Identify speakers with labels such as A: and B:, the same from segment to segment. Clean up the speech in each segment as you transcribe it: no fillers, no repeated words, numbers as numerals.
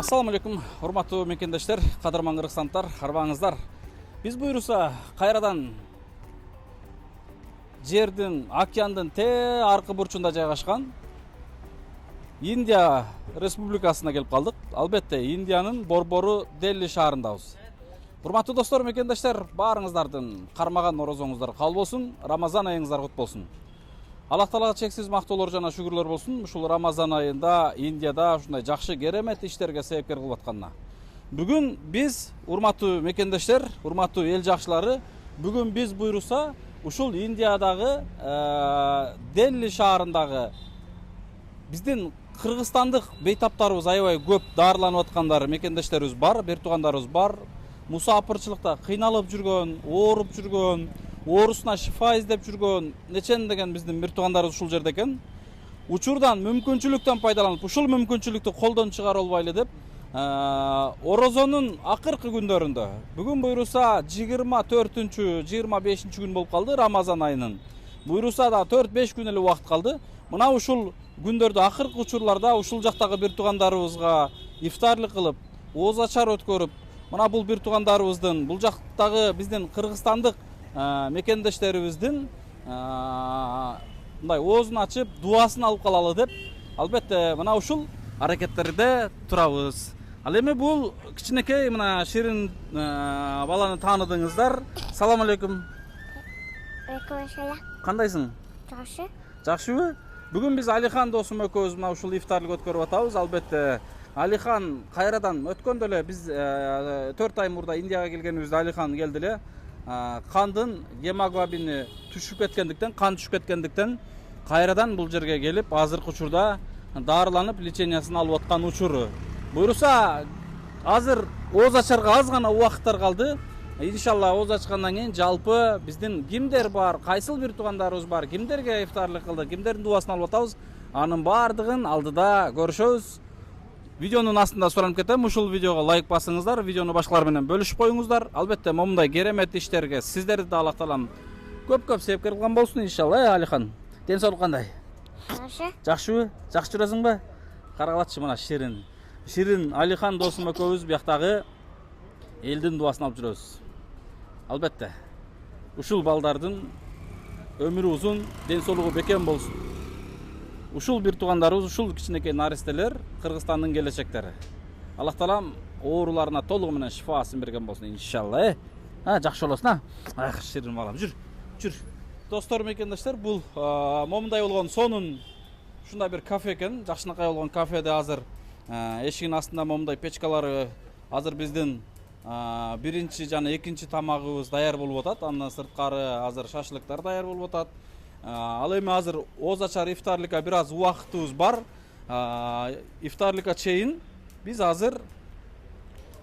A: Assalamu alaikum, урматтуу мекендештер, кадырман кыргызстандықтар, арбаңыздар. Биз буйруса кайрадан жердин, океандын те аркы бурчунда жайгашкан Индия республикасына келип калдык. Албетте, Индиянын борбору Дели шаарындабыз. Урматтуу достор, мекендештер, баарыңыздардын кармаган орозоңуздар кабыл болсун, Рамазан айыңыздар кут болсун. Аллах Таалага чексиз мактоолор жана шүгүрлөр болсун. Ушул Рамазан айында Индияда ушундай жакшы керемет иштерге себепкер кылып атканына. Бүгүн биз, урматтуу мекендештер, урматтуу эл жакшылары, бүгүн биз буйруса ушул Индиядагы Дели шаарындагы биздин кыргызстандык бейтаптарыбыз аябай көп даарыланып аткандар мекендештерибиз бар, бир туугандарыбыз бар. Мусапырчылыкта кыйналып жүргөн, ооруп жүргөн, оорусуна шифа издеп жүргөн нечендеген биздин бир туугандарыбыз ушул жерде экен. Учурдан, мүмкүнчүлүктөн пайдаланып, ушул мүмкүнчүлүктү колдон чыгара албайлы деп, орозонун акыркы күндөрүндө, бүгүн буйруса 24-25 күн болуп калды Рамазан айынын. Буйруса да 4-5 күн эле убакыт калды. Мына ушул күндөрдө акыркы учурларда ушул жактагы бир туугандарыбызга ифтарлык кылып, ооз ачар өткөрүп, мына бул бир туугандарыбыздын, бул жактагы биздин кыргызстандык мекендештерибиздин мындай оозун ачып, дубасын алып калалы деп, албетте мына ушул аракеттерде турабыз. Ал эми бул кичинекей мына ширин баланы тааныдыңыздар. Салам алейкум. Кандайсың?
B: Жакшы.
A: Жакшыбы? Бүгүн биз Алихан досум экөөбүз мына ушул ифтарлык өткөрүп атабыз. Албетте Алихан кайрадан өткөндө эле биз 4 ай мурда Индияга келгенибизде Алихан келди эле. Кандын гемоглобини түшүп кеткендиктен, кан түшүп кеткендиктен кайрадан бул жерге келип, азыркы учурда даарыланып, лечениясын алып аткан учуру. Буйруса азыр ооз ачарга аз гана убакыттар калды. Иншалла ооз ачкандан кийин жалпы биздин кимдер бар, кайсыл бир туугандарыбыз бар, кимдерге ифтарлык кылды, кимдердин дубасын алып атабыз, анын баардыгын алдыда көрүшөбүз. Видеонун астында суранып кетем, ушул видеого лайк басыңыздар, видеону башкалар менен бөлүшүп коюңуздар. Албетте, момундай керемет иштерге сиздерди да Аллах Таалам көп себепкер кылган болсун иншалла. Алихан, ден соолук кандай?
B: Жакшы.
A: Жакшыбы? Жакшы жүрөсүңбү? Карагылачы мына Ширин. Ширин Алихан досум экөөбүз бияктагы элдин дубасын алып жүрөбүз. Албетте, ушул балдардын өмүрү узун, ден соолугу бекем болсун. Ушул бир туугандарыбыз, ушул кичинекей наристелер Кыргызстандын келечектери. Аллах Таалам ооруларына толугу менен шифасын берген болсун иншалла. Жакшы болосуң, Ширин балам, жүр. Достор, мекендештер, бул момундай болгон сонун ушундай бир кафе экен. Жакшынакай болгон кафеде азыр эшигинин астында момундай печкалары азыр биздин биринчи жана экинчи тамагыбыз даяр болуп атат. Андан сырткары азыр шашлыктар даяр болуп атат. Ал эми азыр ооз ачар ифтарлыкка бир аз убакытыбыз бар. Ифтарлыкка чейин биз азыр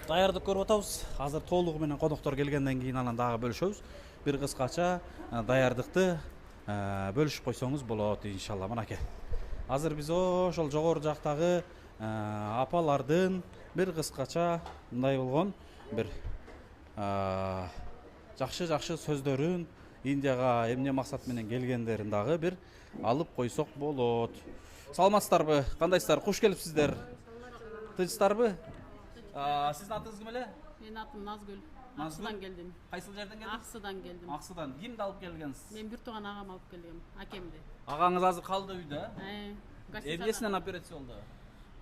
A: даярдык көрүп атабыз. Азыр толугу менен коноктор келгенден кийин анан дагы бөлүшөбүз. Бир кыскача даярдыкты бөлүшүп койсоңуз болот иншалла. Мынакей. Азыр биз ошол жогору жактагы апалардын бир кыскача мындай болгон бир жакшы сөздөрүн, Индияга эмне максат менен келгендерин дагы бир алып койсок болот. Саламатсыздарбы? Кандайсыздар? Куш келипсиздер? Тынчсыздарбы? Сиздин атыңыз ким эле?
C: Менин атым Назгүл. Аксыдан келдим.
A: Кайсыл жерден келдиңиз?
C: Аксыдан келдим.
A: Аксыдан. Кимди алып келгенсиз?
C: Мен бир тууган агам алып келгем, акемди.
A: Агаңыз азыр калды үйдө? Эмнесинен операция болду?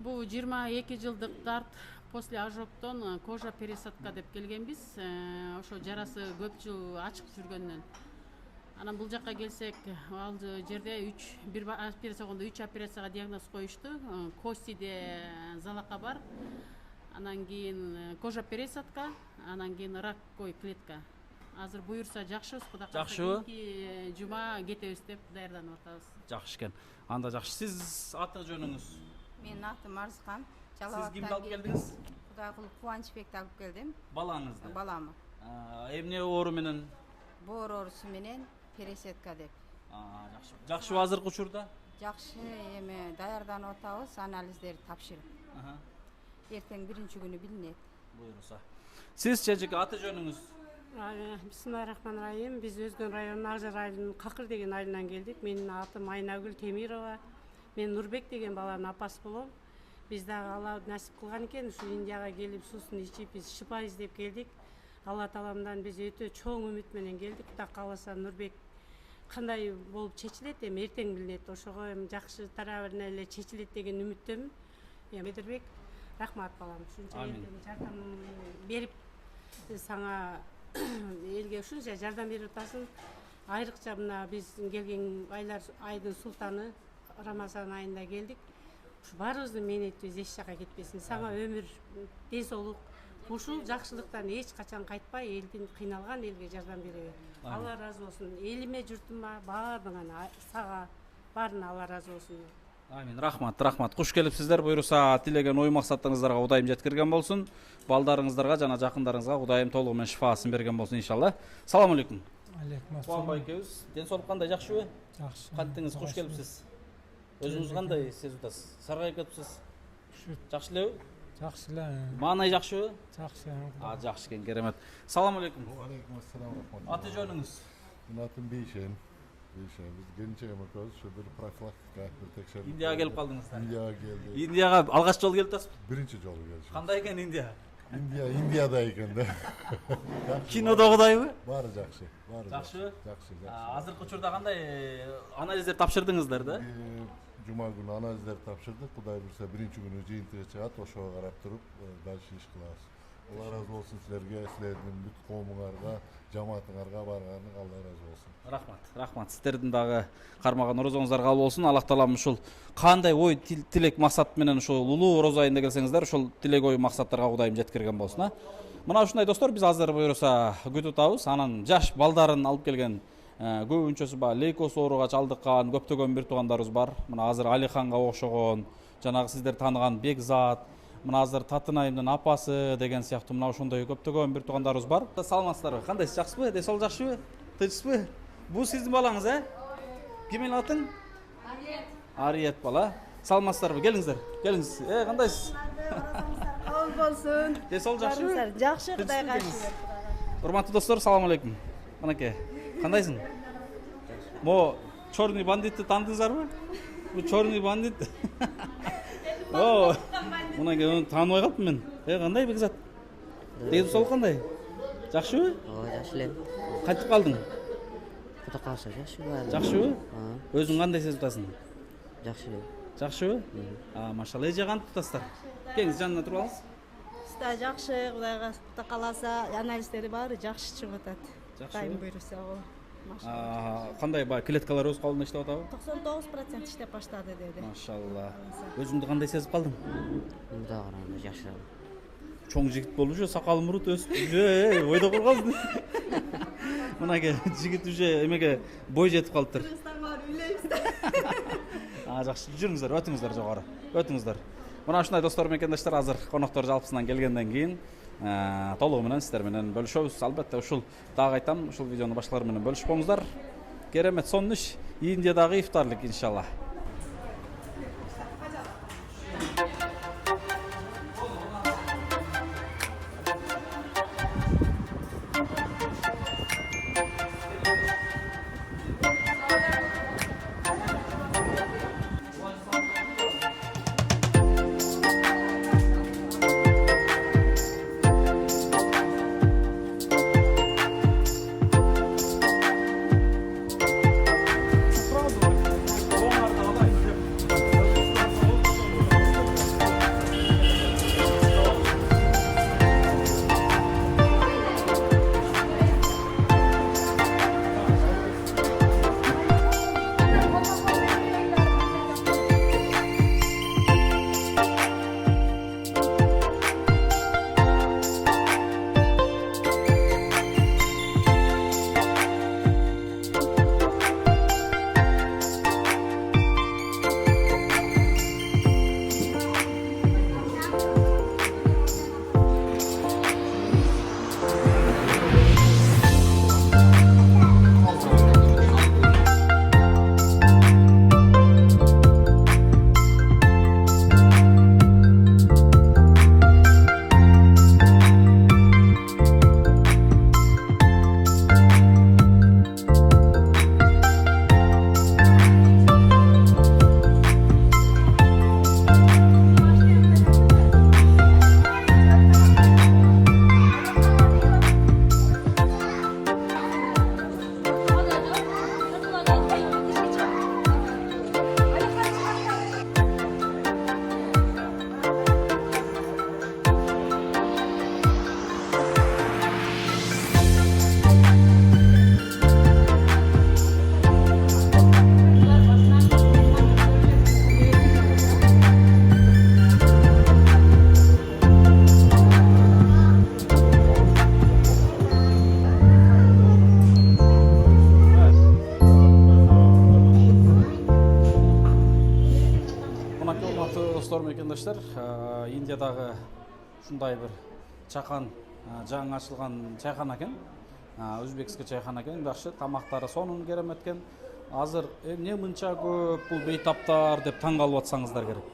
C: Бул 22 жылдык дарт после ожогтон кожа пересадка деп келгенбиз. Ошо жарасы көп жыл ачык жүргөндөн. Анан бул жакка келсек, ал жерде бир операция болгондо 3 операцияга диагноз коюшту. Костиде залака бар. Анан кийин кожа пересадка, анан кийин раковой клетка. Азыр буюрса жакшыбыз, Кудай кааласа кийинки жума кетебиз деп даярданып атабыз.
A: Жакшы экен. Анда жакшы. Сиз аты жөнүңүз?
D: Менин атым Арзыкан.
A: Сиз кимди алып келдиңиз?
D: Кудай кылып Кубанычбекти алып келдим.
A: Балаңызды?
D: Баламы.
A: Эмне оору менен?
D: Боор оорусу менен пересадка деп.
A: Жакшы. Жакшыбы азыркы учурда?
D: Жакшы, эми даярданып атабыз, анализдерди тапшырып. Эртең биринчи күнү билинет.
A: Буюрса. Сиз чечеке аты жөнүңүз?
E: Бисмиллахиррахманиррахим. Биз Өзгөн районунун Акжар айылынын Какыр деген айылынан келдик. Менин атым Айнагүл Темирова. Мен Нурбек деген баланын апасы болом. Биз дагы Алла насип кылган экен ушу Индияга келип суусун ичип биз шыпа издеп келдик. Алла тааламдан биз өтө чоң үмүт менен келдик. Кудай кааласа Нурбек кандай болуп чечилет эми эртең билинет. Ошого эми жакшы тарабынан эле чечилет деген үмүттөмүн. Бедербек, рахмат балам. Ушунча жардам берип сага элге ушунча жардам берип атасың. Айрыкча мына биз келген айдын султаны Рамазан айында келдик. Ушу баарыбыздын мээнетибиз эч жакка кетпесин. Сага өмүр, ден соолук, ушул жакшылыктан эч качан кайтпай, элдин кыйналган элге жардам бере бер. Алла разы болсун. Элиме, журтума, баардыгына, сага баарына Алла разы болсун.
A: Амин. Рахмат. Куш келипсиздер. Буйруса тилеген ой максаттарыңыздарга Кудайым жеткирген болсун. Балдарыңыздарга жана жакындарыңызга Кудайым толугу менен шифасын берген болсун иншалла. Салам алейкум.
B: Алейкум
A: Кубан
B: ассалам.
A: байкебиз, ден соолук кандай, жакшыбы?
B: Жакшы.
A: Кантиңиз, куш келипсиз? Өзүңүз кандай сезип атасыз? Саргайып кетипсиз? Жакшы элеби?
B: Жакшы эле.
A: Маанай жакшыбы?
B: Жакшы.
A: Жакшы экен, керемет. Салам алейкум.
F: Алейкум ассалам.
A: Аты жөнүңүз?
F: Менин атым Бейшен. Биз келинчек эмекебиз ушу бир профилактика, бир текшерүү.
A: Индияга келип калдыңыздар.
F: Индияга келди.
A: Индияга алгач жолу келип атасызбы?
F: Биринчи жолу келди.
A: Кандай экен Индия?
F: Индияда экен да.
A: Кинодогудайбы?
F: Баары жакшы. Баары
A: Жакшыбы?
F: Жакшы.
A: Азыркы учурда кандай анализдер тапшырдыңыздар да?
F: Жума күнү анализдер тапшырдык. Кудай буйруса биринчи күнү жыйынтыгы чыгат, ошого карап туруп дальше иш кылабыз. Алла разы болсун силерге, силердин бүт коомуңарга, жамаатыңарга барганыңарга Алла разы болсун.
A: Рахмат. Сиздердин дагы кармаган орозоңуздар кабыл болсун. Аллах таалам ушул кандай ой, тилек, максат менен ушул улуу орозо айында келсеңиздер, ушул тилек, ой, максаттарга Кудайым жеткирген болсун, Мына ушундай достор, биз азыр буйруса күтүп атабыз. Анан жаш балдарын алып келген көбүнчөсү лейкоз ооруга чалдыккан көптөгөн бир туугандарыбыз бар. Мына азыр Алиханга окшогон, жанагы сиздер тааныган Бекзат, мына азыр Татынайымдын апасы деген сыяктуу мына ошондой көптөгөн бир туугандарыбыз бар. Саламатсыздарбы? Кандайсыз, жакшысызбы? Ден соолук жакшыбы? Тынчсызбы? Бул сиздин балаңыз, Ким менен атың? Ариет бала. Саламатсыздарбы? Келиңиздер. Келиңиз. Кандайсыз?
G: Кабыл болсун.
A: Ден соолук жакшыбы?
G: Жакшы, Кудайга шүгүр.
A: Урматтуу достор, салам алейкум. Манаке, кандайсың? Мо черный бандитти таандыңыздарбы? Бул черный бандит. О, мынакей тааныбай калыптым мен. Кандай Бекзат? Ден соолук кандай? Жакшыбы?
H: Жакшы эле.
A: Кантип калдың?
H: Кудай кааласа жакшыбы?
A: Жакшыбы? Өзүң кандай сезип атасың?
H: Жакшы эле.
A: Жакшыбы? Машалла, эже кантип атасыздар? Келиңиз, жанына туруп алыңыз.
G: Сиз жакшы, Кудайга кааласа, анализдери баары жакшы чыгып атат. Кудайым буйруса,
A: Кандай клеткалар өз колунда иштеп атабы?
G: 99% иштеп баштады деди.
A: Машалла. Өзүңдү кандай сезип калдың?
H: Мында караганда жакшы.
A: Чоң жигит болуп уже сакалы мурут өсүп, уже ойдо калгансың. Мынакей жигит уже эмеге бой жетип калыптыр. Жакшы, жүрүңүздөр, өтүңүздөр жогору. Өтүңүздөр. Мына ушундай достор мекендаштар, азыр коноктор жалпысынан келгенден кийин толугу менен сиздер менен бөлүшөбүз. Албетте ушул дагы айтам, ушул видеону башкалар менен бөлүшүп коңуздар. Керемет сонуш Индиядагы ифтарлык иншалла. кардештер, Индиядагы ушундай бир чакан жаңы ачылган чайхана экен. Өзбекский чайхана экен, жакшы, тамактары сонун керемет экен. Азыр эмне мынча көп бул бейтаптар деп таң калып атсаңыздар керек.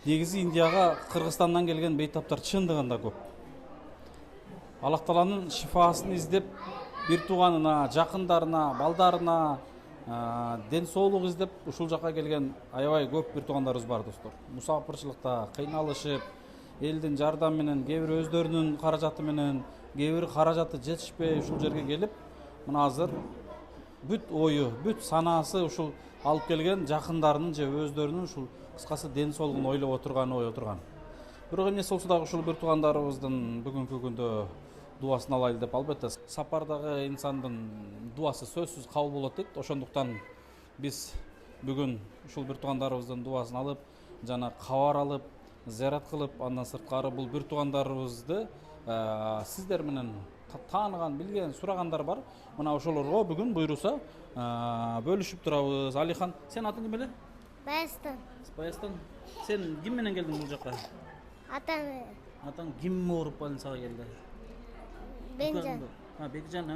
A: Негизи Индияга Кыргызстандан келген бейтаптар чындыгында көп. Аллах Тааланын шифасын издеп, бир тууганына, жакындарына, балдарына ден соолук издеп ушул жака келген аябай көп бир туугандарыбыз бар, достор. Мусафирчиликта кыйналышып, элдин жардамы менен, кээ бир өздөрүнүн каражаты менен, кээ бир каражаты жетишпей ушул жерге келип, мына азыр бүт ою, бүт санасы ушул алып келген жакындарынын же өздөрүнүн ушул кыскасы ден соолугун ойлоп отурган, ой отурган. Бирок эмне болсо дагы ушул бир туугандарыбыздын бүгүнкү күндө дуасын алайлы деп, албетте сапардагы инсандын дуасы сөзсүз кабыл болот дейт. Ошондуктан биз бүгүн ушул бир туугандарыбыздын дуасын алып, жана кабар алып, зиярат кылып, андан сырткары бул бир туугандарыбызды сиздер менен тааныган, билген, сурагандар бар. Мына ошолорго бүгүн буйруса бөлүшүп турабыз. Алихан, сен атың ким эле?
B: Баястан.
A: Баястан. Сен ким менен келдиң бул жака?
B: Атам
A: Атаң ким ооруп больницага келди?
B: Бенжан.
A: Бекжан.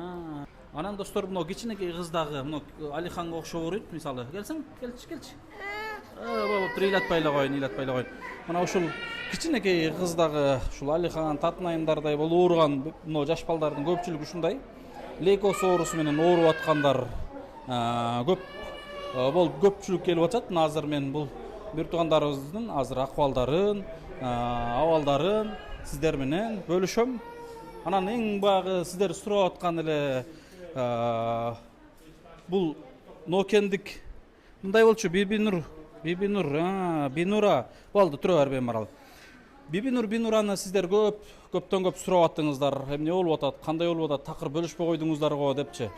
A: Анан достор, мына кичинекей кыз дагы, мына Алиханга окшоп ооруйт, мисалы. Келсең, келчи. Болуптур, ыйлатпай эле коюн. Мына ушул кичинекей кыз дагы ушул Алихан, татынайымдардай болуп ооруган, мына жаш балдардын көпчүлүгү ушундай. Лейкоз оорусу менен ооруп аткандар көп болуп көпчүлүк келип атат. Мына азыр мен бул бир туугандарыбыздын азыр акыбалдарын, абалдарын сиздер менен бөлүшөм. Анан эң багы сиздер сурап аткан эле бул нокендик мындай болчу, Бибинур, Бинура. Болду, тура бер марал. Бибинураны сиздер көптөн көп сурап аттыңыздар. Эмне болуп атат, кандай болуп атат, такыр бөлүшпөй койдуңуздар го депчи.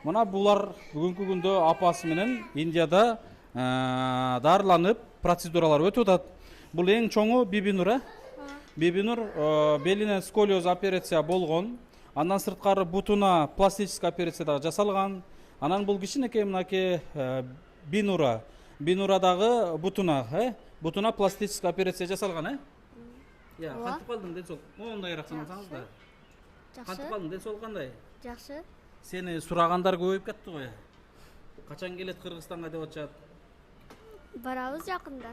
A: Мына булар бүгүнкү күндө апасы менен Индияда дарыланып, процедуралар өтүп атат. Бул эң чоңу Бибинур, Бибинур белине сколиоз операция болгон. Андан сырткары бутуна пластический операция дагы жасалган. Анан бул кичинекей мынакей Бинурадагы бутуна пластический операция жасалган, кантип калдың, ден соолук? Моундайраак санасаңыз да. Кантип калдың, ден соолук кандай?
B: Жакшы.
A: Сени сурагандар көбөйүп кетти го. Качан келет Кыргызстанга деп атышат?
B: Барабыз жакында.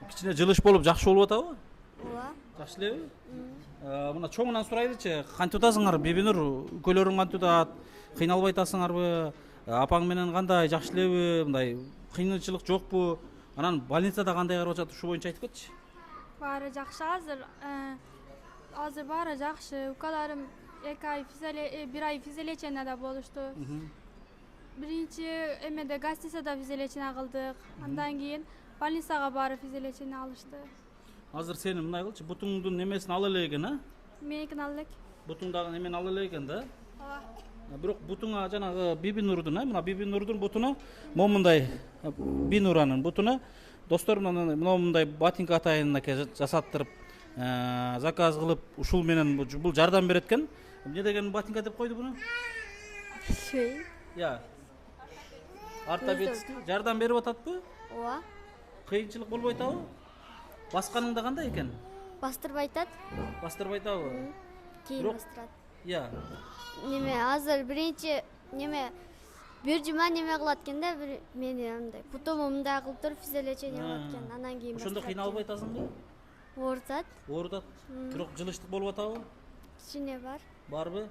A: Кичине жылыш болуп, жакшы болуп атабы?
B: Ооба.
A: Жакшы элеби? Мына чоңунан сурайлычы, кантип атасыңар? Бибинур, өлкөлөрүң кантип атат? Кыйналбай атасыңарбы? Апаң менен кандай, жакшы элеби? Мындай кыйынчылык жокпу? Анан больницада кандай карап атат? Ушу боюнча айтып кетчи.
I: Баары жакшы, азыр баары жакшы. Укаларым 1 ай физиолеченияда болушту. Биринчи эмеде гостиницада физиолечения кылдык. Андан кийин больницага барып физиолечения алышты.
A: Азыр сени мындай кылчы, бутуңдун немесин ала элек экен,
I: Меникин ала элек.
A: Бутуңдагы немени ала элек экен да?
I: Ооба.
A: Бирок бутуңа жанагы Бибинурдун, мына Бибинурдун бутуна момундай Бинуранын бутуна достор мындай ботинка атайын жасаттырып, заказ кылып, ушул менен бул жардам берет экен. Эмне деген ботинка деп койду буну? Ортопедист жардам берип ататпы?
B: Ооба.
A: Кыйынчылык болбой атабы? Басканыңда кандай экен?
B: Бастырбай атат.
A: Бастырбай атабы?
B: Кийин бастырат.
I: Неме азыр биринчи неме бир жума неме кылат экен да, мени андай бутуму мындай кылып туруп физиолечение кылат экен. Анан кийин
A: ошондо кыйналбай атасыңбы?
I: Оорутат.
A: Бирок жылыштык болуп атабы?
I: Кичине бар.
A: Барбы?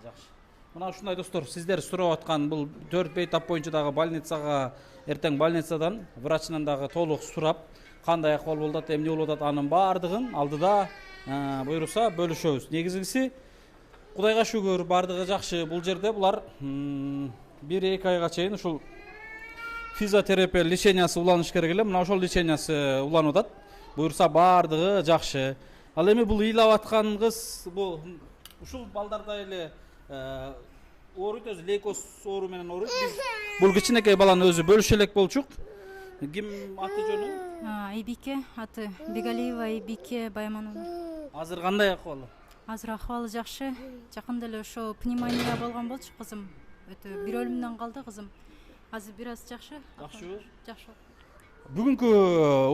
A: Жакшы. Мына ушундай достор, сиздер сурап аткан бул 4 бейтап боюнча дагы больницага, эртең больницадан врачынан дагы толук сурап, кандай акыбал болуп атат, эмне болуп атат, анын баардыгын алдыда буйруса бөлүшөбүз. Негизгиси Кудайга шүгүр, баардыгы жакшы. Бул жерде булар 1-2 айга чейин ушул физиотерапия лечениясы уланыш керек эле. Мына ошол лечениясы уланып атат. Буйруса баардыгы жакшы. Ал эми бул ыйлап аткан кыз, бул ушул балдарда эле ооруйт, өзү лейкоз оору менен ооруйт. Биз бул кичинекей баланы өзү бөлүшө элек болчук. Ким аты жөнү?
J: Айбике, аты Бегалиева Айбике Баймановна.
A: Азыр кандай акыбалы?
J: Азыр акыбалы жакшы. Жакында эле ошо пневмония болгон болчу кызым. Өтө бир өлүмдөн калды кызым. Азыр бир аз жакшы.
A: Жакшыбы?
J: Жакшы.
A: Бүгүнкү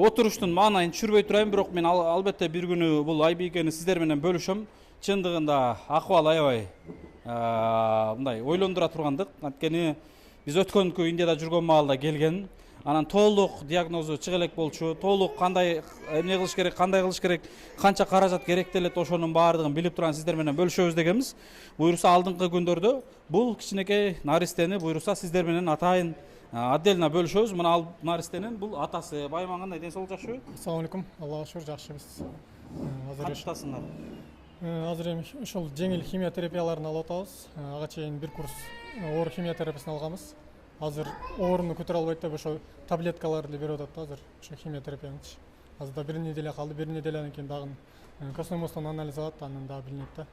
A: отуруштун маанайын түшүрбөй турайын, бирок мен албетте бир күнү бул Айбикени сиздер менен бөлүшөм. Чындыгында акыбал аябай мындай ойлондура тургандык. Анткени биз өткөнкү Индияда жүргөн маалда келген. Анан толук диагнозу чыга элек болчу. Толук кандай эмне кылыш керек, кандай кылыш керек, канча каражат керектелет, ошонун баардыгын билип турган сиздер менен бөлүшөбүз дегенбиз. Буюрса алдыңкы күндөрдө бул кичинекей наристени буюрса сиздер менен атайын отдельно бөлүшөбүз. Мына ал наристенин бул атасы. Байман кандай, ден соолук жакшыбы?
K: Ассаламу алейкум. Аллага шүкүр, жакшыбыз.
A: Кантасыңар?
K: Азыр эми ушул жеңил химия терапияларын алып атабыз. Ага чейин бир курс оор химия терапиясын алганбыз. Азыр ооруну көтөрө албайт деп ошо таблеткаларды берип атат да азыр. Ошо химия терапиянычы. Азыр да бир неделя калды. Бир неделядан кийин дагы костной мозгтон анализ алат, анан дагы билинет да.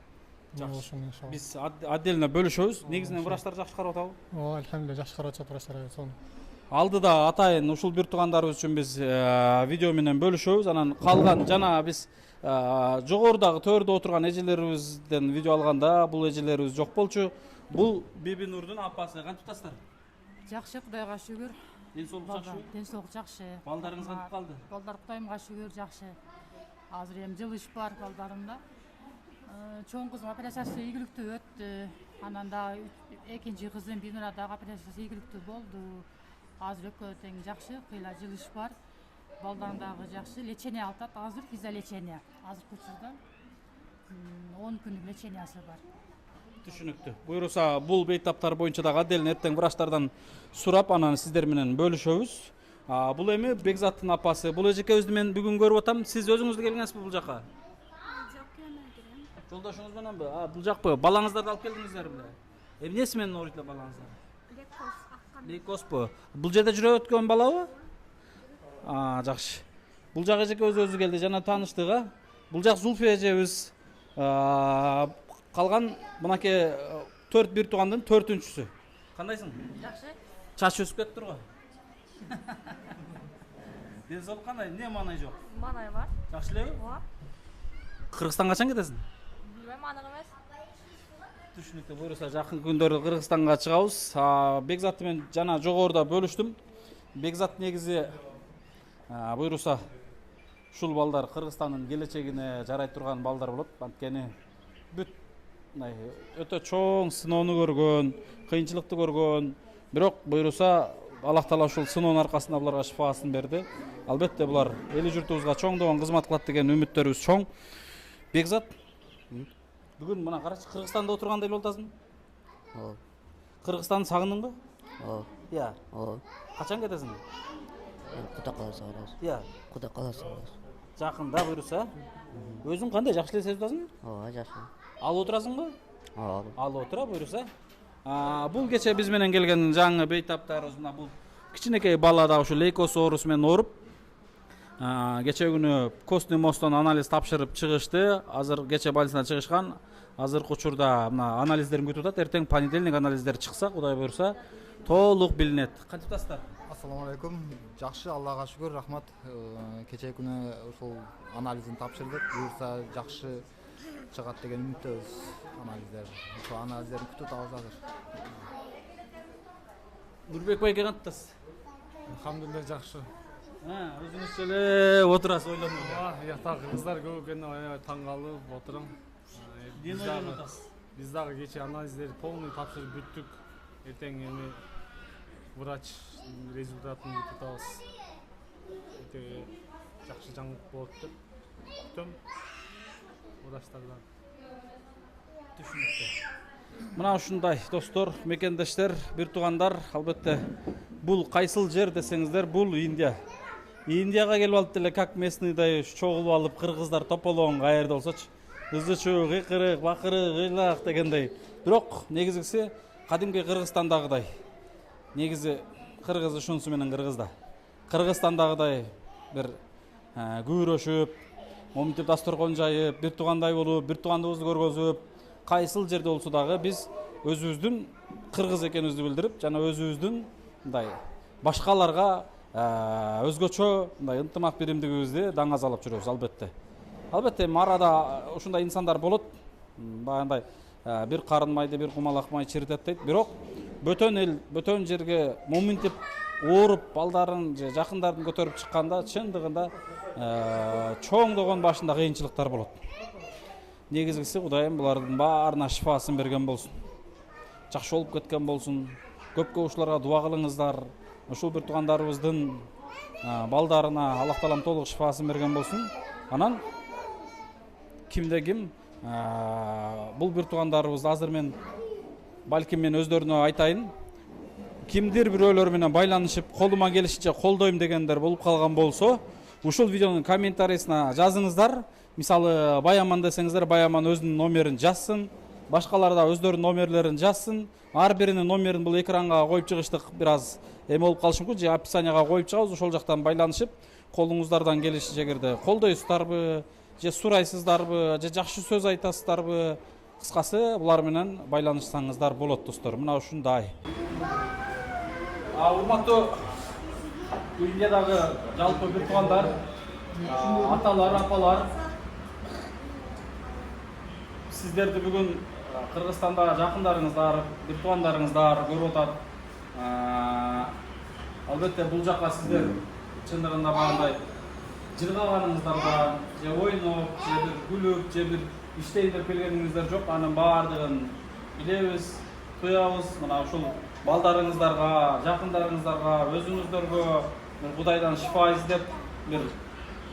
A: Биз отдельно бөлүшөбүз. Негизинен врачтар жакшы карап атабы?
K: Ооба, алхамдулилlah жакшы карап атат врачтар. Сону
A: Алдыда атайын ушул бир туугандарыбыз үчүн биз видео менен бөлүшөбүз. Анан калган жана биз жогорудагы төрдө отурган эжелерибизден видео алганда бул эжелерибиз жок болчу. Бул Биби Нурдун апасы. Кантип атасыздар?
C: Жакшы, Кудайга шүгүр.
A: Ден соолук жакшыбы?
C: Ден соолук жакшы.
A: Балдарыңыз кантип калды?
C: Балдар Кудайымга шүгүр жакшы. Азыр эми жылыш бар балдарымда. Чоң кызым операциясы ийгиликтүү өттү. Анан дагы экинчи кызым Бинура дагы операциясы ийгиликтүү болду. Азыр экөө тең жакшы, кыйла жылыш бар. Балдарым дагы жакшы, лечение алат. Азыр физиолечение. Азыр учурда 10 күнлүк лечениясы бар.
A: Түшүнүктүү. Буюрса бул бейтаптар боюнча дагы отдельно эртең врачтардан сурап, анан сиздер менен бөлүшөбүз. Бул эми Бекзаттын апасы. Бул эжекебизди мен бүгүн көрүп атам. Сиз өзүңүз келгенсизби бул жака? Жолдошуңуз мененби? Бул жакпы? Балаңыздарды алып келдиңиздерби? Эмнеси менен ооруйт эле балаңыздар? Лейкозбу? Бул жерде жүрөп өткөн балабы? Жакшы. Бул жак эжекебиз өзү келди, жана тааныштык, Бул жак Зульфия эжебиз. Калган мынакей 4 бир туугандын 4-үнчүсү. Кандайсың?
C: Жакшы.
A: Чач өсүп кетиптир го. Ден соолук кандай? Эмне маанай жок?
L: Маанай бар.
A: Жакшы элеби?
L: Ооба.
A: Кыргызстанга качан кетесиң?
L: Билбейм, анык эмес.
A: Түшүнүктүү. Буюрса жакын күндөрдө Кыргызстанга чыгабыз. Бекзатты мен жана жогоруда бөлүштүм. Бекзат негизи буюрса ушул балдар Кыргызстандын келечегине жарай турган балдар болот. Анткени бүт өтө чоң сыноону көргөн, кыйынчылыкты көргөн. Бирок буюрса Аллах Таала ушул сыноонун аркасында буларга шифасын берди. Албетте булар эли журтубузга чоңдогон кызмат кылат деген үмүттөрүбүз чоң. Бекзат, бүгүн мына карачы, Кыргызстанда отургандай болуп атасың?
H: Ооба.
A: Кыргызстанды сагындыңбы?
H: Ооба.
A: Иә.
H: Ооба.
A: Качан кетесиң?
H: Кудай кааласа барабыз.
A: Иә.
H: Кудай кааласа барабыз.
A: Жакында буюрса. Өзүң кандай, жакшы эле сезип атасың?
H: Ооба, жакшы.
A: Алып отурасыңбы?
H: Ооба.
A: Алып отура буюрса. Бул кече биз менен келген жаңы бейтаптарыбыз мына бул кичинекей бала да ушу лейкоз оорусу менен ооруп. Кече күнү костный мозгтон анализ тапшырып чыгышты. Азыр кече больницадан чыгышкан. Азыркы учурда мына анализдерин күтүп атат. Эртең понедельник анализдер чыкса, Кудай буюрса, толук билинет. Кантип атасыздар?
M: Ассаламу алейкум. Жакшы, Аллага шүгүр, рахмат. Кече күнү ушул анализин тапшырдык. Буюрса жакшы чыгат деген үмүттөбүз. Анализдер. Ошол анализдерди күтүп атабыз азыр.
A: Нурбек байке кантип атасыз?
N: Алхамдулилlah жакшы.
A: Өзүңүзчө эле отурасыз, ойлонуп.
N: Ята кыздар көп экенин аябай таң калып отурам.
A: Эмне ойлонуп атасыз?
N: Биз дагы кече анализдерди полный тапшырып бүттүк. Эртең эми врач результатын күтүп атабыз. Жакшы жаңылык болот деп күтөм. Врачтардан.
A: Түшүнүктүү. Мына ушундай достор, мекендештер, бир туугандар, албетте бул кайсыл жер десеңиздер, бул Индия. Индияга келип алып деле как местныйдай чогулуп алып кыргыздар тополоң каерде болсочу. Ызычуу, кыйкырык, бакырык, ыйлак дегендей. Бирок негизгиси кадимки Кыргызстандагыдай. Негизи кыргыз ушунусу менен кыргызда. Кыргызстандагыдай бир күбүрөшүп, моминтип дасторкон жайып, бир туугандай болуп, бир туугандыгыбызды көргөзүп, кайсыл жерде болсо дагы биз өзүбүздүн кыргыз экенибизди билдирип, жана өзүбүздүн мындай башкаларга өзгөчө мындай ынтымак биримдигибизди даңазалап жүрөбүз, албетте. Албетте, арада ушундай инсандар болот. Баягындай бир карын майды, бир кумалак май чиритет дейт. Бирок бөтөн эл, бөтөн жерге моминтип ооруп балдарын же жакындарын көтөрүп чыкканда чындыгында чоңдогон башында кыйынчылыктар болот. Негизгиси Кудайым булардын баарына шифасын берген болсун. Жакшы болуп кеткен болсун. Көпкө ушуларга дуа кылыңыздар. Ушул бир туугандарыбыздын балдарына Аллах Таалам толук шифасын берген болсун. Анан кимде ким бул бир туугандарыбыз азыр мен балким мен өздөрүнө айтайын. Кимдир бирөөлөр менен байланышып, колума келишинче колдойм дегендер болуп калган болсо, ушул видеонун комментарийсине жазыңыздар. Мисалы, Баяман десеңиздер, Баяман өзүнүн номерин жазсын, башкалар да өздөрүнүн номерлерин жазсын. Ар биринин номерин бул экранга коюп чыгыштык бир аз болуп калышы мүмкүн, же описанияга коюп чыгабыз, ошол жактан байланышып, колуңуздардан келиши жегерде колдойсуздарбы, же сурайсыздарбы, же жакшы сөз айтасыздарбы, кыскасы булар менен байланышсаңыздар болот достор. Мына ушундай. Урматтуу Индиядагы жалпы бир туугандар, аталар, апалар, сиздерди бүгүн Кыргызстанда жакындарыңыздар, бир туугандарыңыздар көрүп атат. Албетте бул жакка сиздер чындыгында багындай жыргаганыңыздар бар, же ойноп, же бир күлүп, же бир иштейин деп келгениңиздер жок. Анын баардыгын билебиз, туябыз. Мына ушул балдарыңыздарга, жакындарыңыздарга, өзүңүздөргө бир Кудайдан шифа издеп, бир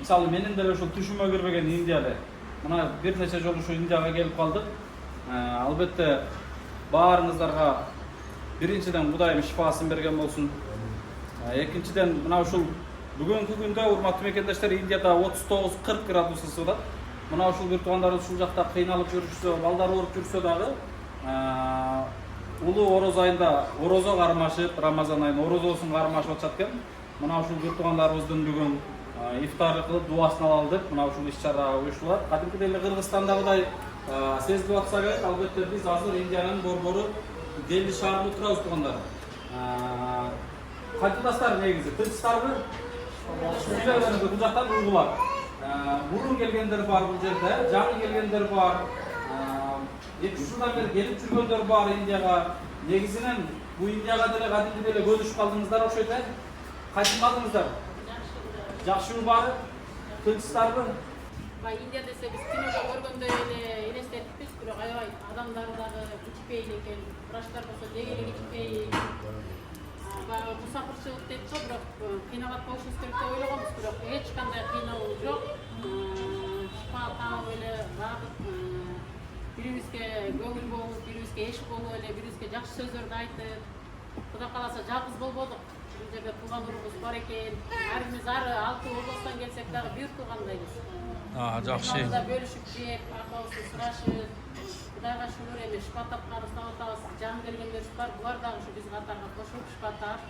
A: мисалы менин деле ушул түшүмө кирбеген Индияда. Мына бир нече жолу ушу Индияга келип калдык. Албетте баарыңыздарга биринчиден Кудайым шифасын берген болсун. Экинчиден мына ушул бүгүнкү күндө урматтуу мекендештер Индияда 39-40 градус ысыгат. Мына ушул бир туугандарыбыз ушул жакта кыйналып жүрүшсө, балдар ооруп жүрсө дагы улуу ороз айында орозо кармашып, Рамазан айынын орозосун кармашып атышат экен. Мына ушул бир туугандарыбыздын бүгүн ифтар кылып дуасын алалы деп мына ушул иш-чара уюштурулат. Кадимкидей эле Кыргызстандагыдай сезилип атса керек. Албетте биз азыр Индиянын борбору Дели шаарында турабыз туугандар. Кантипастар негизи тынчтарбы? Бул жактан угулар. Бурун келгендер бар бул жерде, жаңы келгендер бар. 2 жылдан бери келип жүргөндөр бар Индияга. Негизинен бу Индияга деле кадимки деле көнүшүп калдыңыздар окшойт э? Кайтып калдыңыздар? Жакшыбы баары? Тынчтарбы?
C: Индия десе биз кинодо көргөндөй эле элестетиппиз, бирок аябай адамдар дагы ичпей экен, врачтар болсо деги эле ичпей. Мусафирчылык дейт го, бирок кыйнабат болушубуз керек деп ойлогонбуз, бирок эч кандай кыйналуу жок. Шифа таап эле багып, бирибизге көңүл болуп, бирибизге эш болуп эле, бирибизге жакшы сөздөрдү айтып, Кудай кааласа жалгыз болбодук. Бул жерде тууган урубуз бар экен. Арыбыз ары 6 областан келсек дагы бир туугандайбыз.
A: Жакшы.
C: Бөлүшүп жеп, акыбызды сурашып, Кудайга шүгүр эми шифа тапканыбыз атабыз, жан бергендерибиз бар, булар дагы ушу биз катарга кошулуп шифа таап,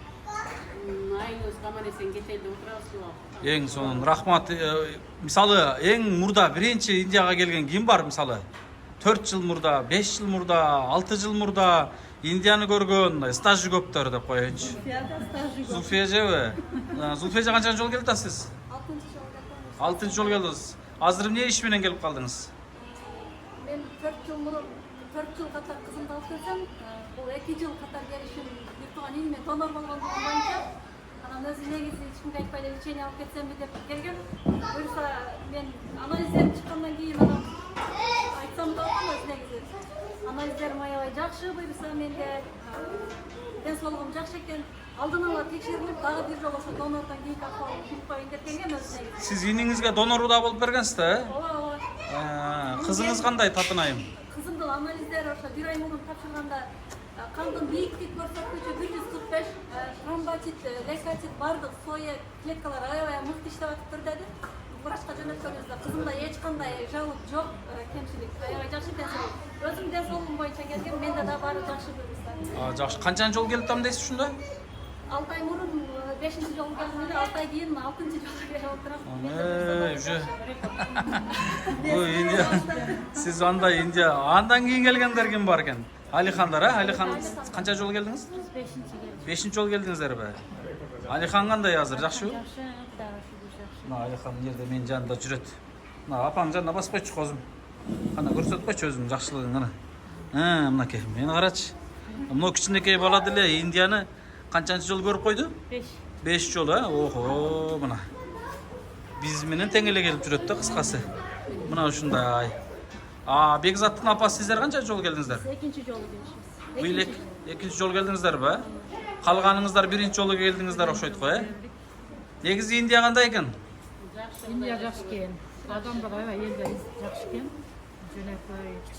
C: айыбыз аман эсен кетели деп отурабыз Кудай.
A: Эң сонун рахмат. Мисалы эң мурда биринчи Индияга келген ким бар мисалы? 4 жыл мурда, 5 жыл мурда, 6 жыл мурда Индияны көргөн, стажы көптөр деп коеюнчу. Зульфия жебі? Зульфия канча жол келди сиз? 6 жол келдиңиз. Азыр эмне иш менен келип калдыңыз?
O: Мен 4 жыл катар кызымды алып келсем, бул 2 жыл катар келишим бир тууган инеме донор болгондугу боюнча, анан өзү негизи эч кимге айтпай эле лечение алып кетсемби деп келген. Буюрса мен анализдер чыккандан кийин анан айтсам да болот негизи. Анализдерим аябай жакшы, буюрса менде ден соолугум жакшы экен. Алдын ала текшерилип, дагы бир жолу ошо донордон кийинки акыбалым билип коеюн деп келген өзү негизи.
A: Сиз иниңизге донору да болуп бергенсиз да, э?
O: Ооба.
A: Кызыңыз кандай татынайым?
O: Кызымдын анализдери ошо 1 ай мурун тапшырганда кандын бийиктик көрсөткүчү 145, тромбоцит, лейкоцит бардык сое клеткалар аябай мыкты иштеп атыптыр деди. Врачка жөнөткөнүбүздө кызымда эч кандай жалып жок, кемчилик аябай жакшы ден соолук. Өзүм ден соолугум боюнча келгем, менде да баары жакшы буюрса.
A: Жакшы. Канчанчы жол келип атам дейсиз ушунда?
O: 6 ай мурун 5-чи жолу келдим эле, 6 ай кийин 6-чы жолу келип отурам.
A: Уже. Бу Индия. Сиз андай Индия. Андан кийин келгендер ким бар экен? Алихандар, э? Алихан канча жол келдиңиз? 5-чи жол келдиңиздерби? Алихан кандай азыр, жакшыбы?
J: Жакшы, Кудайга шүгүр жакшы.
A: Мына Алихан жерде менин жанымда жүрөт. Мына апаң жанына басып койчу козум. Кана көрсөтпөчү өзүңдүн жакшылыгыңды. Мынакей, мени карачы. Мына кичинекей бала деле Индияны канчанчы жолу көрүп койду? 5 жолу, ого, мына. Биз менен тең эле келип жүрөт да кыскасы. Мына ушундай. Бекзаттын апасы сиздер канча жолу келдиңиздер?
O: Экинчи жолу келишибиз.
A: Быйыл экинчи жолу келдиңиздерби? Калганыңыздар биринчи жолу келдиңиздер окшойт го, Негизи Индия кандай экен?
P: Индия жакшы экен. Адамдар аябай элде жакшы экен.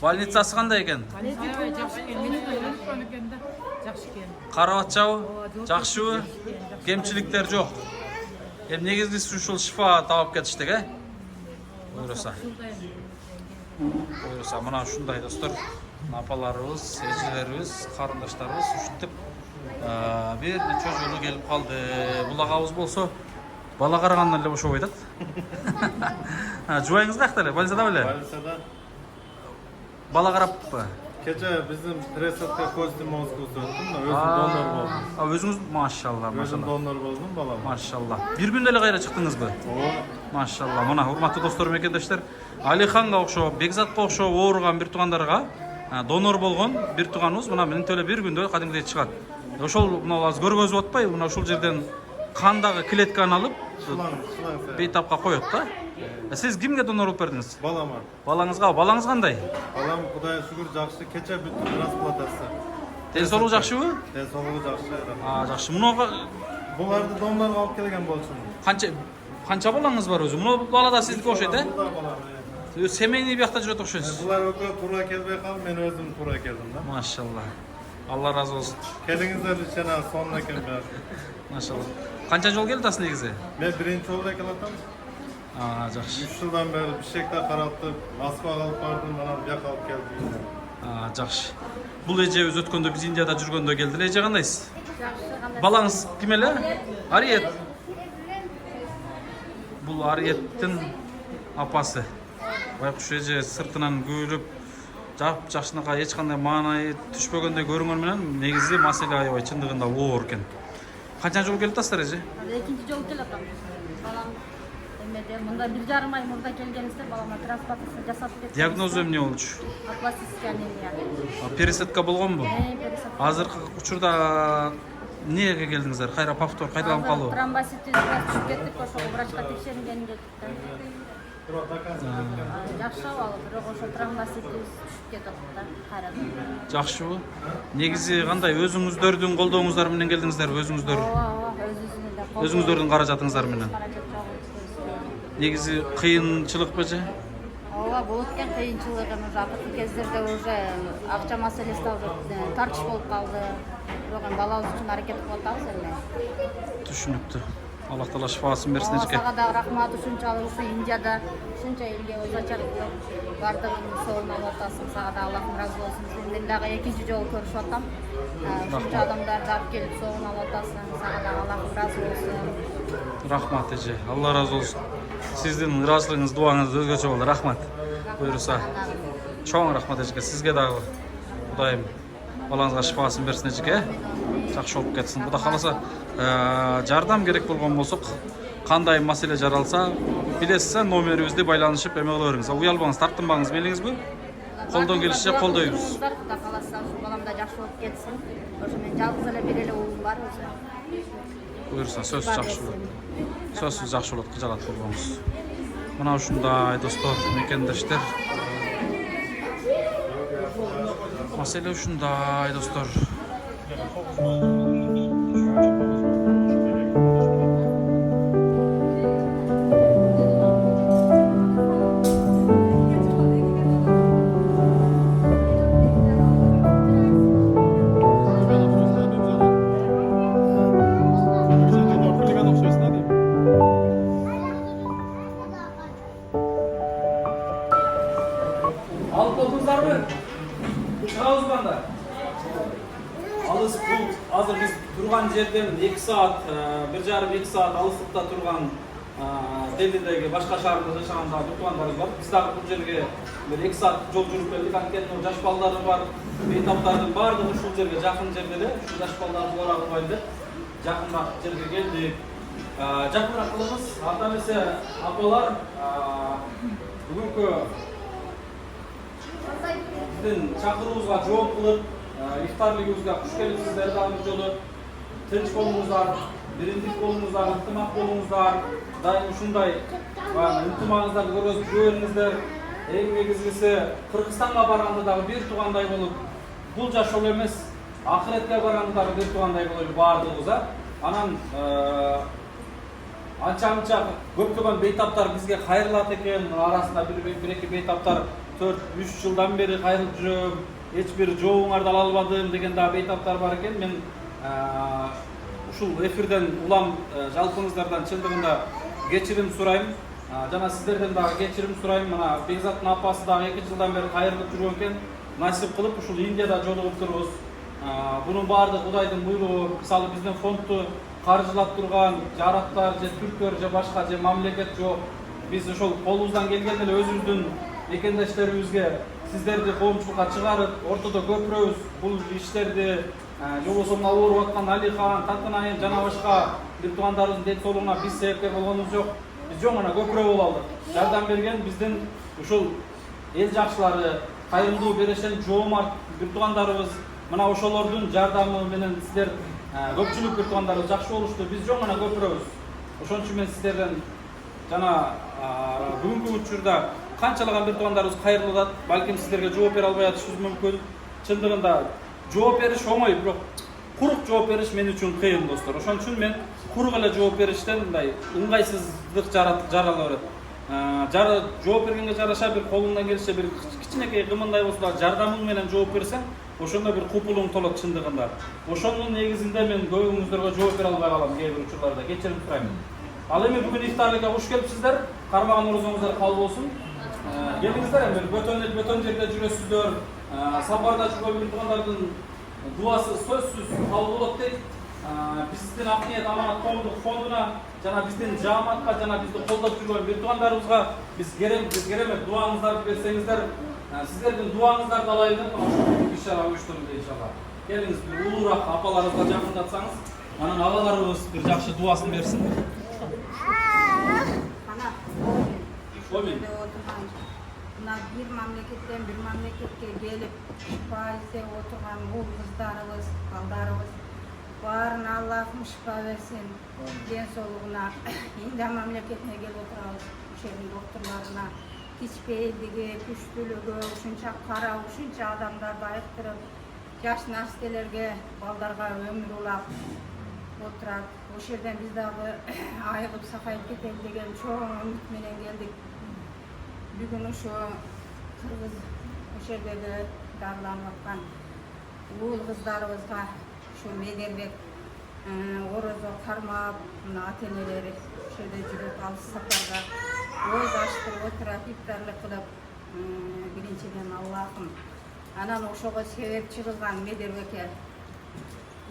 A: Больницасы кандай экен?
P: Аябай жакшы экен. Мен көргөн экен да жакшы экен.
A: Карап атчабы? Жакшыбы? Кемчиликтер жок. Негизгиси ушул шифа таап кетиштик, Буйруса. Буйруса, мына ушундай достор, апаларыбыз, эжелерибиз, карындаштарыбыз ушинтип бир нече жолу келип калды. Бул агабыз болсо бала карагандан эле бошобой атат. Жубайыңыз каякта эле? Больницада беле?
Q: Больницада.
A: Бала караппы?
Q: Кече биздин пересадка костюм мозгусу өттүм, өзүм донор болдум.
A: Өзүңүз машалла,
Q: Өзүм донор болдум балам.
A: Машалла. Бир күндө эле кайра чыктыңызбы? Машалла. Мына урматтуу достор, мекендештер, Алиханга окшоп, Бекзатка окшоп ооруган бир туугандарга донор болгон бир тууганыбыз мына менен эле бир күндө кадимгидей чыгат. Ошол мына аз көргөзүп атпайбы? Мына ушул жерден кандагы клетканы алып, бейтапка коет да. Сиз кимге донор болуп бердиңиз?
Q: Балама.
A: Балаңызга. Балаңыз кандай?
Q: Балам Кудайга шүгүр жакшы, кече бүттү трансплантация.
A: Ден соолугу жакшыбы?
Q: Ден соолугу жакшы.
A: Жакшы. Мунуга
Q: буларды донорго алып келген болчумун.
A: Канча балаңыз бар өзү? Муну бала да сиздики окшойт, Семейный биякта жүрөт окшойсуз.
Q: Булар экөө туура келбей калып, мен өзүм туура келдим да.
A: Машалла. Алла разы болсун.
Q: Келиңиздер ичена сонун экен баары.
A: Машалла. Канча жол келди атасыз негизи?
Q: Мен биринчи жолу келатам.
A: Жакшы.
Q: 3 жылдан бери бишекте караптып, Москвага алып бардым, анан бияка алып келдим.
A: Жакшы. Бул эжебиз өткөндө биз Индияда жүргөндө келди эле. Эже кандайсыз?
O: Жакшы.
A: Балаңыз ким эле? Ариет. Бул Ариеттин апасы. Байкуш эже сыртынан күлүп, жакшынакай эч кандай маанайы түшпөгөндөй көрүнгөнү менен негизи маселе аябай чындыгында оор экен. Канча жол келип атасыздар эже?
O: Экинчи жолу келатам. Балам эмеде мында 1,5 ай мурда келгенибизде балама трансплантация жасап кетти.
A: Диагнозу эмне болчу?
O: Апластическая анемия.
A: Пересадка болгонбу?
O: Пересадка.
A: Азыркы учурда эмнеге келдиңиздер? Кайра повтор кайталанып калуу?
O: Тромбоцит түшүп кеттик, ошол врачка текшерилгенин келдик. Жакшы абалы, бирок ошол тромбоцит түшүп кетип да, кайрадан.
A: Жакшыбы? Негизи кандай өзүңүздөрдүн колдооңуздар менен келдиңиздерби? Өзүңүздөр? Өзүңүздөрдүн каражатыңыздар менен. Негизи кыйынчылык бежи?
O: Ооба, болот экен кыйынчылыгы. Уже акыркы кездерде уже акча маселеси да уже тартыш болуп калды. Бирок балабыз үчүн аракет кылып атабыз эми.
A: Түшүнүктүү. Аллах Таала шифасын берсин эжеке.
O: Сага да рахмат, ушунчалык ушу Индияда ушунча элге өзачак бардыгын соолун алып атасың. Сага да Аллахым ыраазы болсун. Мен дагы экинчи жолу көрүшүп атам. Ушунча адамдарды алып келип соолун алып атасың. Сага да Аллахым ыраазы болсун.
A: Рахмат эже. Алла ыраазы болсун. Сиздин ыраазылыгыңыз, дуаңыз өзгөчө болду. Рахмат. Буйруса. Чоң рахмат эжеке. Сизге дагы Кудайым балаңызга шифасын берсин эжеке. Жакшы болуп кетсин. Кудай кааласа, жардам керек болгон болсок, кандай маселе жаралса, билесиз, номерибизди байланышып эме кыла бериңиз. Уялбаңыз, тартынбаңыз, мелиңизби? Колдон келишинче колдойбуз.
O: Кудай кааласа, ушу балам да жакшы болуп кетсин. Ошо мен жалгыз эле бир эле уулум бар өзү.
A: Буюрса, сөзсүз жакшы болот. Сөзсүз жакшы болот, кыжалат болбоңуз. Мына ушундай достор, мекендештер. Маселе ушундай достор. Алып болдуңуздарбы? Чыгабыз банда. Алыс бул азыр биз турган жерден 2 саат, 1,5-2 саат алыстыкта турган Делидеги башка шаарда жашаганда туугандарыбыз бар. Биз дагы бул жерге бир 2 саат жол жүрүп келдик. Анткени жаш балдары бар, бейтаптардын баардыгы ушул жерге жакын жерде эле. Ушул жаш балдарды бара албайм деп жакыныраак жерге келдик. Жакыныраак кылабыз. Анда эмесе апалар бүгүнкү биздин чакыруубузга жооп кылып iftarlığımızga kuş gelipsizler dağın bir jolu. Tinç bolunuzlar, birindik bolunuzlar, ıntımak bolunuzlar. Daim uşunday ынтымагыңыздарды көрөсүп жүрүңүздөр. Эң негизгиси Кыргызстанга барганда дагы бир туугандай болуп, бул жашоо эмес, ахиретке барганда дагы бир туугандай болуп баардыгыбыз. Анан анча көптөгөн бейтаптар бизге кайрылат экен. Арасында бир эки бейтаптар 4-3 жылдан бери кайрылып жүрөм. Эч бир жообуңарды ала албадым деген дагы бейтаптар бар экен. Мен ушул эфирден улам жалпыңыздардан чындыгында кечирим сурайм. Жана сиздерден дагы кечирим сурайм. Мына Бекзаттын апасы дагы 2 жылдан бери кайрылып жүргөн экен. Насип кылып ушул Индияда жолугуп турбуз. Бунун баардыгы Кудайдын буйругу. Мисалы биздин фондду каржылап турган жараттар же түрктөр же башка же мамлекет жок. Биз ошол колубуздан келгенде эле өзүбүздүн мекендештерибизге сиздерди коомчулукка чыгарып, ортодо көпүрөбүз бул иштерди. Же болбосо мына ооруп аткан Алихан, Татынайым жана башка бир туугандарыбыздын ден соолугуна биз себепкер болгонубуз жок. Биз жөн гана көпүрө болуп алдык. Жардам берген биздин ушул эл жакшылары, кайрымдуу берешен жоомарт бир туугандарыбыз. Мына ошолордун жардамы менен сиздер көпчүлүк бир туугандарыбыз жакшы болушту. Биз жөн гана көпүрөбүз. Ошон үчүн мен сиздерден жана бүгүнкү учурда канчалаган бир туугандарыбыз кайрылып атат. Балким сиздерге жооп бере албай атышыбыз мүмкүн. Чындыгында жооп бериш оңой, бирок курук жооп бериш мен үчүн кыйын, достор. Ошон үчүн мен курук эле жооп бериштен мындай ыңгайсыздык жарала берет. Жооп бергенге жараша бир колуңдан келиши бир кичинекей кымындай болсо да жардамың менен жооп берсең, ошондо бир купулуң толот чындыгында. Ошонун негизинде мен көбүңүздөргө жооп бере албай калам кээ бир учурларда. Кечирим сурайм. Ал эми бүгүн ифтарлыкка куш келипсиздер. Кармаган орозоңуздар кабыл болсун. Келиңиздер, эми бөтөн жерде жүрөсүздөр. Сапарда жүргөн бир туугандардын дуасы сөзсүз кабыл болот дейт. Биздин ак ниет аманат коомдук фондуна жана биздин жааматка жана бизди колдоп жүргөн бир туугандарыбызга биз керемет дуаңыздарды берсеңиздер, сиздердин дуаңыздарды алайын деп ушул иш-чара уюштурулду иншалла. Келиңиз, бир улуураак апаларыбызга жакындатсаңыз, анан агаларыбыз бир жакшы дуасын берсин.
D: Мына бир мамлекеттен бир мамлекетке келип, шипа издеп отурган уул кыздарыбыз, балдарыбыз баарына Аллахым шипа берсин. Ден соолугуна Индия мамлекетине келип отурабыз. Ошол докторлоруна кичпейдиги, күчтүүлүгү, ушунча карап, ушунча адамдарды айыктырып, жаш населерге, балдарга өмүр улап отурат. Ошол жерден биз дагы айыгып сакайып кетели деген чоң үмүт менен келдик. Бүгүн ошо кыргыз ошол жердеги дарыланып аткан уул кыздарыбызга ушу Медербек орозо кармап, мына ата-энелери ошол жерде жүрүп алыс сапарда өз аштырып отурат, ифтарлык кылып, биринчиден Аллахым анан ошого себепчи кылган Медербекке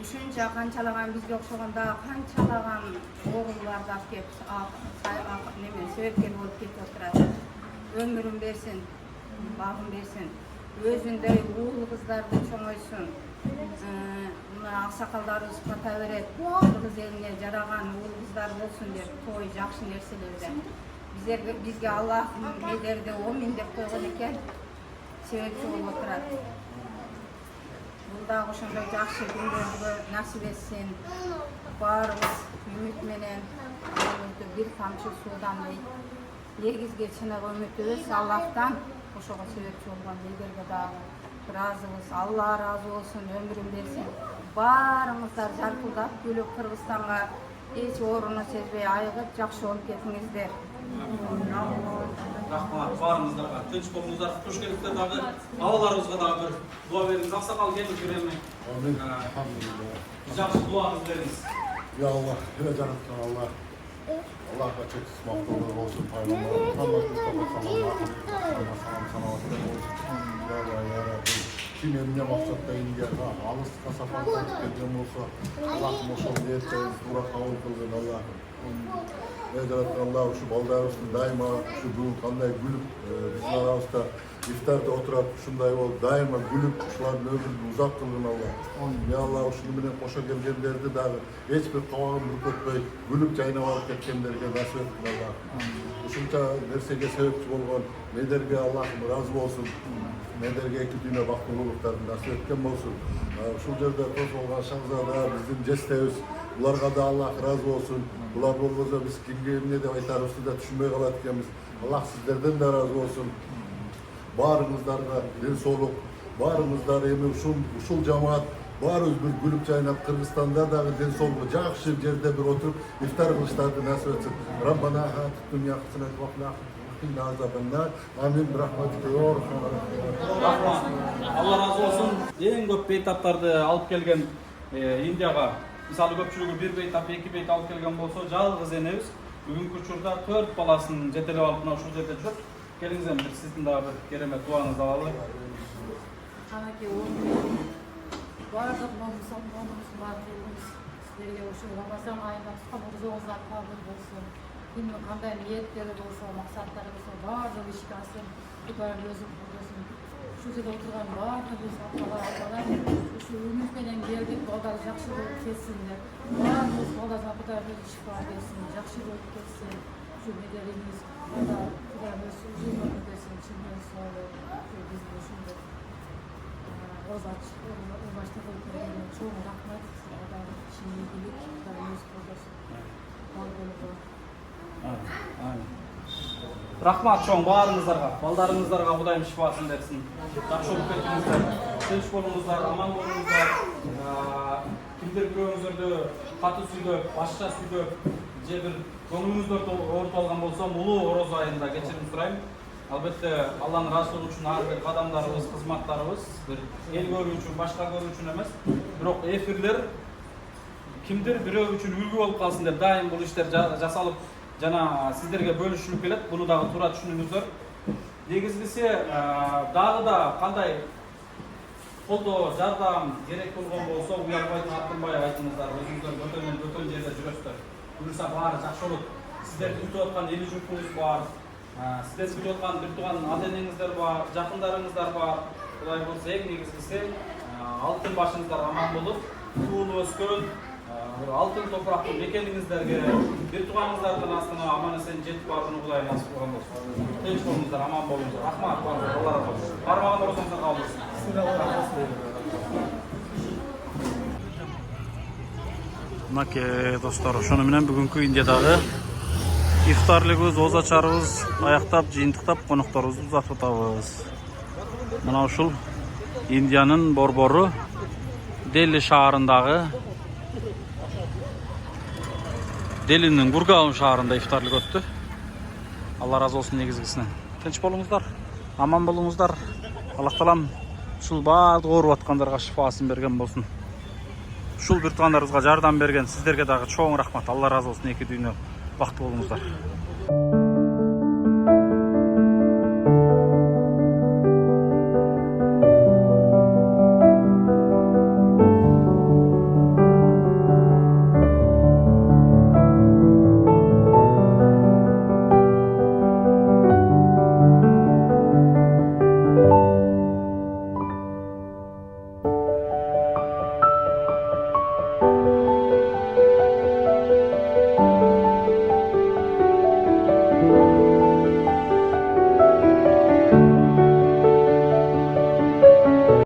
D: ушунча канчалаган бизге окшогон дагы канчалаган ооруларды алып келип себепкер болуп кетип отурат. Ömrün versin, bağın versin. Özünde uğurlu kızlarda çoğuysun. Aksakallarımız kata veret. Kız eline jaragan uğurlu kızlar olsun der. Toy, jakşı nerselerde. Bizge Allah mederde 10 min dep koygan eken sebepçi bolup oturat. Bunda ошондой жакшы күндөргө насип этсин. Баарыбыз үмүт менен бир тамчы суудан негизги чыныгы үмүтүбүз Аллахтан ошого себепчи болгон лидерге дагы ыраазыбыз. Алла ыраазы болсун, өмүрүн берсин. Баарыңыздар жаркылдап күлүп Кыргызстанга эч ооруну сезбей айыгып жакшы болуп кетиңиздер.
A: Рахмат баарыңыздарга. Тынч болуңуздар, куш келиптер дагы. Балаларыбызга дагы бир дуа бериңиз. Аксакал келип жүрөм.
F: Амин.
A: Жакшы дуаңыз бериңиз.
F: Ya Allah, hele canatkın Allah. Allah'a çeksiz mahvolur olsun paylamlar. Muhammed Mustafa sallallahu aleyhi ve sellem salavatlar olsun. Ya Allah ya Rabbi. Kim emine maksatda inge, alыс kasafan gelgen olsa Allah'ım o şol niyetteyiz, dura kavul kılgın Allah'ım. Allah şu baldarımızın daima şu bugün kanday gülüp bizim aramızda iftarda oturup şunday ol daima gülüp şuların ömrünü uzak kılın Allah. Ya Allah şunu bilen koşa gelgenlerdi dahi hiçbir kavamlık ötmey gülüp cayına varıp ketkenlerge nasip etsin Allah. Uşunca nersege sebepçi olgan nederge Allah'ım razı olsun. Nederge iki düğüne baktığılıklarını nasip etken olsun. Şu yerde toz olgan şahza da bizim jestemiz. Bularga da Allah razı olsun. Bular olmasa biz kimge ne de aytarız da düşünmeye kalatkenmiz. Allah sizlerden de razı olsun. Barımızlarga dil soluk, barımızlar emi uşul cemaat, barız bir gülüp çaynap Kırgızistan'da da dil soluğu jakşı yerde bir oturup iftar kılışlardı nasip etsin. Rabbana hatittum yakısına vakna qina azabından. Amin rahmetike ya
A: Allah razı olsun. En көп beytaптарды алып келген Индияга мисалы көпчүлүгү бир бейтап, эки бейт алып келген болсо, жалгыз энебиз бүгүнкү учурда 4 баласын жетелеп алып мына ушул жерде жүрөт. Келиңиз эми сиздин дагы бир керемет дуаңызды алалы.
P: Канаке бардык момусулманыбыз бар келбиз. Силерге ушул Рамазан айында туткан орзоңуздар кабыл болсун. Кимдин кандай ниеттери болсо, максаттары болсо баардыгы ишке ашсын. Кудайым өзү кылсын. Ушул жерде отурган баардыгыбыз апалар ушу үйүбүз менен келдик, балдар жакшы болуп кетсин деп. Баардыгыбыз балдарга Кудайым өзү шифа берсин, жакшы болуп кетсин. Ушу медериңиз Kudayım özü uzun ömürdesin, içinden sonra biz de şimdi Ozaç, o başta koyduğum çoğu rahmet, adam şimdi bilip Kudayım özü koyduğum bal boluğu.
A: Rahmat çoğun bağrınızlarga, baldarınızlarga Kudayım şifasını versin. Жақсы olup kettiңiздер, tinch bolуңуздар, aman bolуңуздар. Kimdir birөөңүздөрдү катуу сүйдөп, башка сүйдөп, же бир көңүлүңүздөр оорутуп алган болсо, улуу ороз айында кечирим сурайм. Албетте Алланын ыраазычылыгы үчүн ар бир кадамдарыбыз, кызматтарыбыз бир эл көрүү үчүн, башка көрүү үчүн эмес, бирок эфирлер кимдир бирөө үчүн үлгү болуп калсын деп дайым бул иштер жасалып, жана сиздерге бөлүшүлүп келет. Буну дагы туура түшүнүңүздөр. Негизгиси дагы да кандай колдоо, жардам керек болгон болсо, уялбай, тартынбай айтыңыздар. Өзүңүздөр бөтөн жерде жүрөсүздөр. Буюрса баары жакшы болот. Сиздерди күтүп аткан эли журтуңуз бар. Сиздерди күтүп аткан бир тууган ата-энеңиздер бар, жакындарыңыздар бар. Кудай болсо эң негизгиси алтын башыңыздар аман болуп, туулуп өскөн алтын топурактын мекениңиздерге, бир тууганыңыздардын астына аман эсен жетип барууну Кудай насип кылган болсун. Тынч болуңуздар, аман болуңуздар. Рахмат баарыңызга. Алла разы болсун. Бармаган орозуңуздар кабыл болсун. Мынакей достор, ошону менен бүгүнкү Индиядагы ифтарлыгыбыз, озачарыбыз аяктап, жыйынтыктап, конокторубузду узатып атабыз. Мына ушул Индиянын борбору Дели шаарындагы Делинин Гургаон шаарында ифтарлык өттү. Алла разы болсун негизгисинен. Тынч болуңуздар, аман болуңуздар. Аллах таалам ушул баардык ооруп аткандарга шифасын берген болсун. Ушул бир туугандарыбызга жардам берген сиздерге дагы чоң рахмат. Алла разы болсун, эки дүйнө бактылуу болуңуздар.